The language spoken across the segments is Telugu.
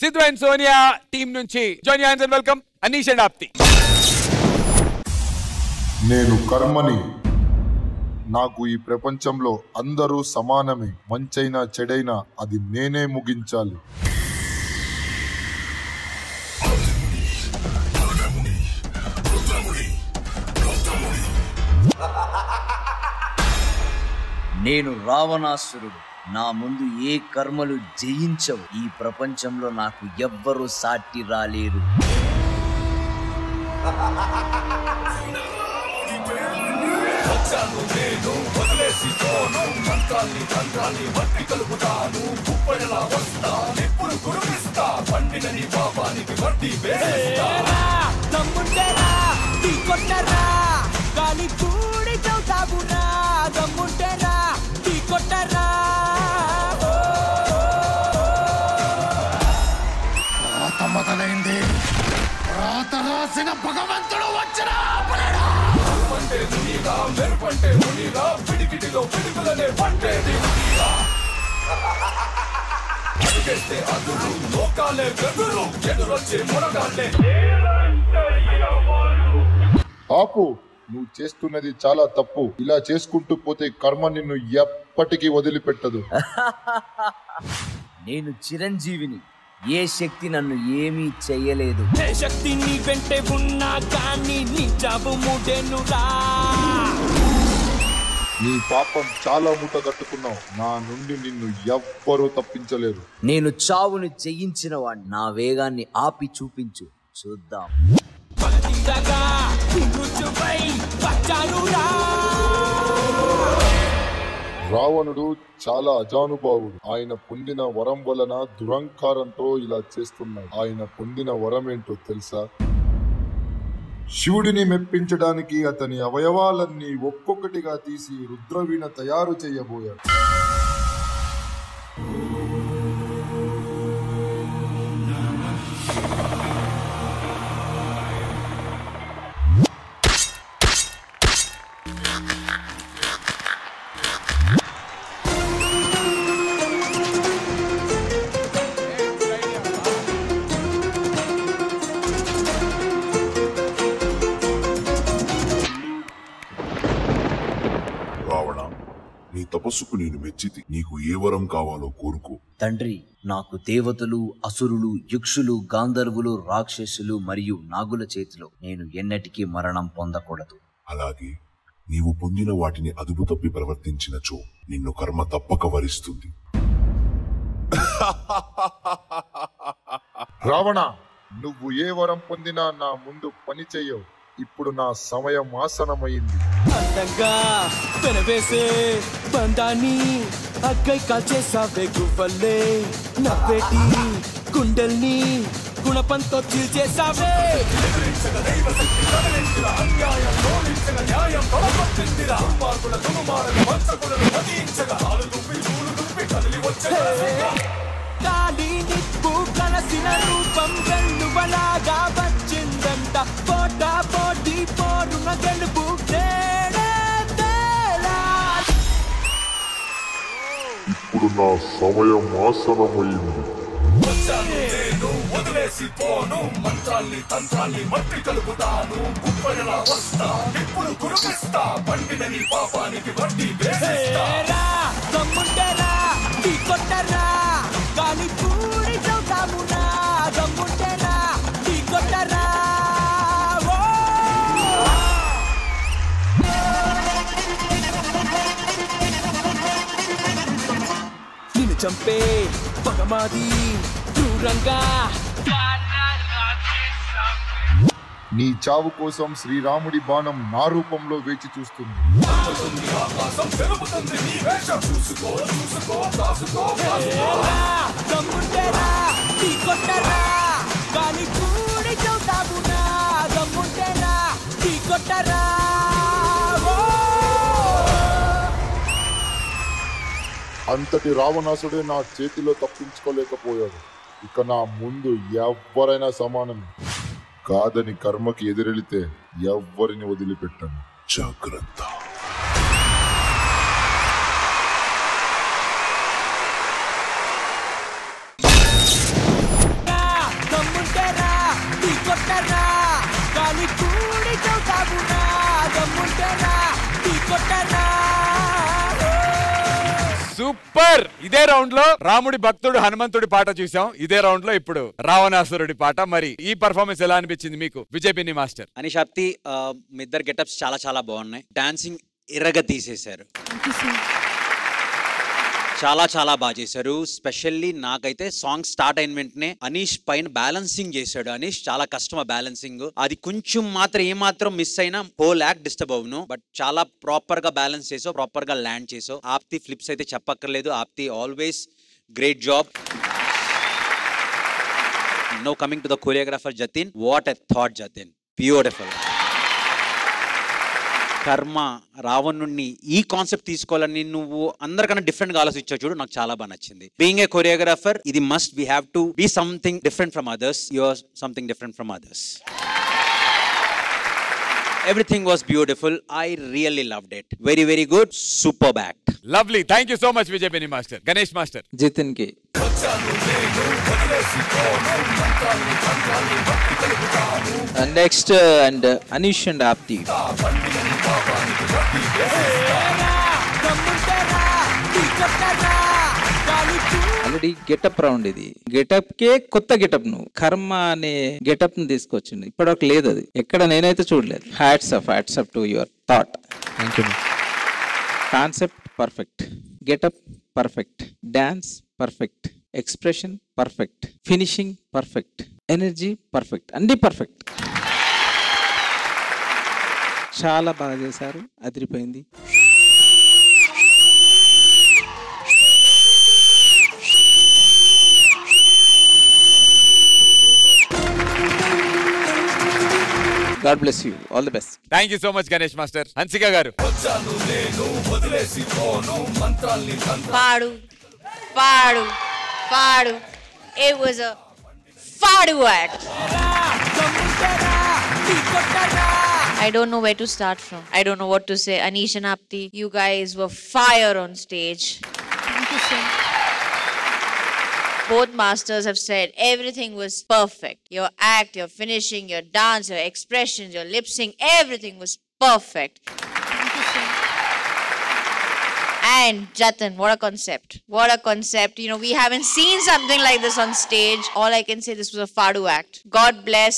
సిద్ధు అండ్ సోనియా టీం నుంచి join hands and welcome Anish and Aapti. నేను కర్మని. నాకు ఈ ప్రపంచంలో అందరూ సమానమే. మంచైనా చెడైనా అది నేనే ముగించాలి. నేను రావణాసురుడు. నా ముందు ఏ కర్మలు జయించవు. ఈ ప్రపంచంలో నాకు ఎవ్వరూ సాటి రాలేరు. మొదలైంది. రాత రాసిన భగవంతుడు వచ్చినా ఆపు, నువ్వు చేస్తున్నది చాలా తప్పు. ఇలా చేసుకుంటూ పోతే కర్మ నిన్ను ఎప్పటికీ వదిలిపెట్టదు. నేను చిరంజీవిని. ఏ శక్తి నన్ను ఏమీ చెయ్యలేదు. ఏ శక్తి నీ వెంటే ఉన్నా కానీ నీ జాబు మూడేనురా. నీ పాపం చాలా మూట కట్టుకున్నావు. నా నుండి నిన్ను ఎవ్వరూ తప్పించలేరు. నేను చావును జయించిన వాడిని. నా వేగాన్ని ఆపి చూపించు, చూద్దాం. రావణుడు చాలా అజానుభావుడు. ఆయన పొందిన వరం వలన దురహంకారంతో ఇలా చేస్తున్నాడు. ఆయన పొందిన వరం ఏంటో తెలుసా? శివుడిని మెప్పించడానికి అతని అవయవాలన్నీ ఒక్కొక్కటిగా తీసి రుద్రవీణ తయారు చేయబోయాడు. నీ తపస్సుకు నేను మెచ్చితి. నీకు ఏ వరం కావాలో కోరుకో. తండ్రి, నాకు దేవతలు, అసురులు, యక్షులు, గాంధర్వులు, రాక్షసులు మరియు నాగుల చేతిలో నేను ఎన్నటికీ మరణం పొందకూడదు. అలాగే నీవు పొందిన వాటిని అదుపు తప్పి ప్రవర్తించినచో నిన్ను కర్మ తప్పక వరిస్తుంది. రావణ, నువ్వు ఏ వరం పొందినా నా ముందు పని చెయ్యవు. ఇప్పుడు నా సమయం ఆసనమైంది. అందంగా పెనవేసే బంధాన్ని అక్కై కాల్చేసావే గువ్వల్లే. నవ్వేటి గుండెల్ని గుణపంతో చీల్చేసావే. గాలి నిప్పు కలసిన రూపం గల్లువలాగా వచ్చిందంట. పోటా పోటీ పోరున గెలుపు ఇప్పుడు నా సమయం ఆసనమైంది. వదిలేసి పోను. మంత్రాల్ని తంత్రాల్ని మట్టి కలుపుతాను. గుప్పడిలా వస్తా, ఇప్పుడు కురిపిస్తా. పండిన నీ పాపానికి వడ్డీ వేసేస్తా. దమ్ముంటేరా నీ కొట్టరా గాలి పూడి చౌతామునా. దమ్ముంటేరా నీ కొట్టరా. నిన్ను చంపే పగమాది దూరంగా. నీ చావు కోసం శ్రీరాముడి బాణం నా రూపంలో వేచి చూస్తుంది. దమ్ముంటేరా నీ కొట్టరా గాలి పూడి చౌతామునా. దమ్ముంటేరా నీ కొట్టరా. అంతటి రావణాసుడే నా చేతిలో తప్పించుకోలేకపోయాడు. ఇక నా ముందు ఎవ్వరైనా సమానమే. కాదని కర్మకి ఎదురెళితే ఎవ్వరిని వదిలిపెట్టను. జాగ్రత్త. సూపర్. ఇదే రౌండ్ లో రాముడి భక్తుడు హనుమంతుడి పాట చూసాం. ఇదే రౌండ్ లో ఇప్పుడు రావణాసురుడి పాట. మరి ఈ పర్ఫార్మెన్స్ ఎలా అనిపించింది మీకు విజయ్ పిన్ని మాస్టర్? అనిషాప్తి మీ ఇద్దరు గెటప్స్ చాలా చాలా బాగున్నాయి. డాన్సింగ్ ఎర్రగా తీసేశారు. చాలా చాలా బాగా చేశారు. స్పెషల్లీ నాకైతే సాంగ్ స్టార్ట్ అయిన వెంటనే అనీష్ పైన బ్యాలెన్సింగ్ చేశాడు. అనీష్ చాలా కష్టం ఆ బ్యాలెన్సింగ్. అది కొంచెం మాత్రం ఏమాత్రం మిస్ అయినా హోల్ యాక్ట్ డిస్టర్బ్ అవును. బట్ చాలా ప్రాపర్ గా బ్యాలెన్స్ చేసావు, ప్రాపర్ గా ల్యాండ్ చేసావు. ఆప్తి ఫ్లిప్స్ అయితే చెప్పక్కర్లేదు. Aapti always great job. No coming to the choreographer Jatin. What a thought Jatin, beautiful. Karma రావణుణ్ణి ఈ కాన్సెప్ట్ తీసుకోవాలని నువ్వు అందరికన్నా డిఫరెంట్ గా ఆలోచించావు చూడు, నాకు చాలా బాగా నచ్చింది. బీయింగ్ ఏ కొరియోగ్రాఫర్ ఇది must we have to be something different from others. You are something different from others. Everything was beautiful. I really loved it. Very, very good. Superb act. Lovely. Thank you so much, Vijay Penny Master. Ganesh Master. Jitin ki. Next and Anish and Apti. Already getup round ఇది. గెటప్ కే కొత్త గెటప్ నువ్వు కర్మ అనే గెటప్ ని తీసుకొచ్చింది. ఇప్పటివరకు లేదు అది ఎక్కడ, నేనైతే చూడలేదు. Hats off to your thought. Thank you. Concept perfect, getup perfect, dance perfect, expression perfect, finishing perfect, energy perfect, అన్ని పర్ఫెక్ట్. చాలా బాగా చేశారు, అదిరిపోయింది. God bless you. All the best. Thank you so much, Ganesh Master. Hansika garu. Padu. It was a Padu act. I don't know where to start from. I don't know what to say. Anish and Apti, you guys were fire on stage. Thank you so much. Both masters have said everything was perfect. Your act, your finishing, your dance, your expressions, your lip sync, everything was perfect. Thank you so much. And Jatin, what a concept. What a concept. You know, we haven't seen something like this on stage. All I can say, this was a Fadu act. God bless.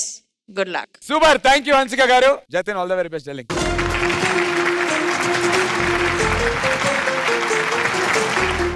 Good luck. Super. Thank you, Hansika garu. Jatin, all the very best, darling.